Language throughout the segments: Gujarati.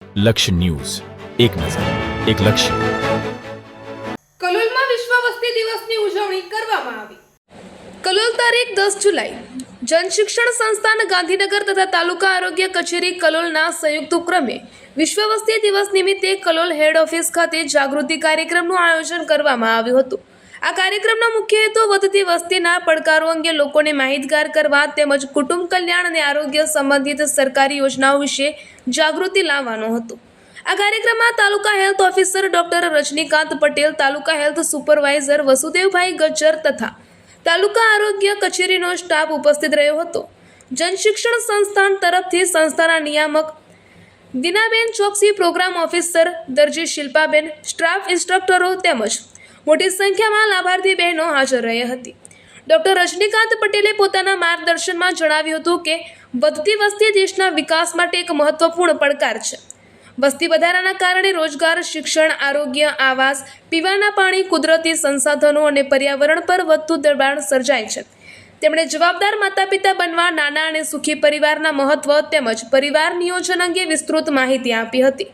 લક્ષ્ય ન્યૂઝ, એક નજર, એક લક્ષ્ય. કલોલમાં વિશ્વ વસ્તી દિવસની ઉજવણી કરવામાં આવી. કલોલ તારીખ 10 જુલાઈ જનશિક્ષણ સંસ્થાન ગાંધીનગર તથા તાલુકા આરોગ્ય કચેરી કલોલના સંયુક્ત ઉપક્રમે વિશ્વ વસ્તી દિવસ નિમિત્તે કલોલ હેડ ઓફિસ ખાતે જાગૃતિ કાર્યક્રમનું આયોજન કરવામાં આવ્યું હતું. આ કાર્યક્રમનો મુખ્ય હેતુ વધતી વસ્તીના પડકારો અંગે લોકોને માહિતગાર કરવા તેમજ કુટુંબ કલ્યાણ અને આરોગ્ય સંબંધિત સરકારી યોજનાઓ વિશે જાગૃતિ લાવવાનો હતો. આ કાર્યક્રમમાં taluka health officer doctor Rajnikant Patel, taluka health supervisor Vasudevbhai Gajjar તથા તાલુકા આરોગ્ય કચેરીનો સ્ટાફ ઉપસ્થિત રહ્યો હતો. જનશિક્ષણ સંસ્થાન તરફથી સંસ્થાના નિયામક દીનાબેન ચોકસી, પ્રોગ્રામ ઓફિસર દરજી શિલ્પાબેન, સ્ટાફ ઇન્સ્ટ્રક્ટરો તેમજ મોટી સંખ્યામાં લાભાર્થી બહેનો હાજર રહી હતી. ડોક્ટર રજનીકાંત પટેલે પોતાના માર્ગદર્શનમાં જણાવ્યું હતું કે વધતી વસ્તી દેશના વિકાસ માટે એક મહત્વપૂર્ણ પડકાર છે. વસ્તી વધારાના કારણે રોજગાર, શિક્ષણ, આરોગ્ય, આવાસ, પીવાના પાણી, કુદરતી સંસાધનો અને પર્યાવરણ પર વધતું દબાણ સર્જાય છે. તેમણે જવાબદાર માતા-પિતા બનવા, નાના અને સુખી પરિવારના મહત્વ તેમજ પરિવાર નિયોજન અંગે વિસ્તૃત માહિતી આપી હતી.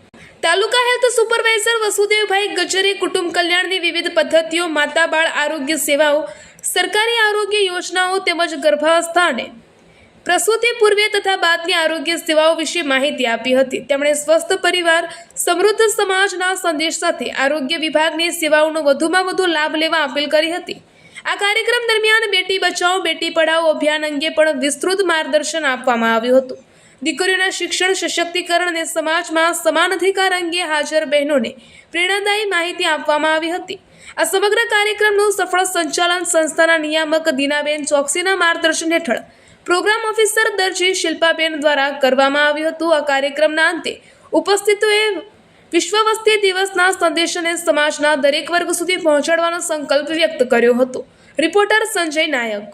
તાલુકા હેલ્થ સુપરવાઇઝર વસુદેવભાઈ ગજ્જરે કુટુંબ કલ્યાણની વિવિધ પદ્ધતિઓ, માતા બાળ આરોગ્ય સેવાઓ, સરકારી આરોગ્ય યોજનાઓ તેમજ ગર્ભાવસ્થા અને પ્રસૂતિ પૂર્વે તથા બાદની આરોગ્ય સેવાઓ વિશે માહિતી આપી હતી. તેમણે સ્વસ્થ પરિવાર, સમૃદ્ધ સમાજના સંદેશ સાથે આરોગ્ય વિભાગની સેવાઓનો વધુમાં વધુ લાભ લેવા અપીલ કરી હતી. આ કાર્યક્રમ દરમિયાન બેટી બચાવો બેટી પઢાઓ અભિયાન અંગે પણ વિસ્તૃત માર્ગદર્શન આપવામાં આવ્યું હતું. દીકરીઓના શિક્ષણ, સશક્તિકરણ અને સમાજમાં સમાન અધિકાર અંગે હાજર બહેનોને પ્રેરણાદાયી માહિતી આપવામાં આવી હતી. આ સમગ્ર કાર્યક્રમનું સફળ સંચાલન સંસ્થાના નિયામક દીનાબેન ચોકસીના માર્ગદર્શન હેઠળ પ્રોગ્રામ ઓફિસર દરજી શિલ્પાબેન દ્વારા કરવામાં આવ્યું હતું. આ કાર્યક્રમના અંતે ઉપસ્થિતોએ વિશ્વ વસ્તી દિવસના સંદેશને સમાજના દરેક વર્ગ સુધી પહોંચાડવાનો સંકલ્પ વ્યક્ત કર્યો હતો. રિપોર્ટર સંજય નાયક.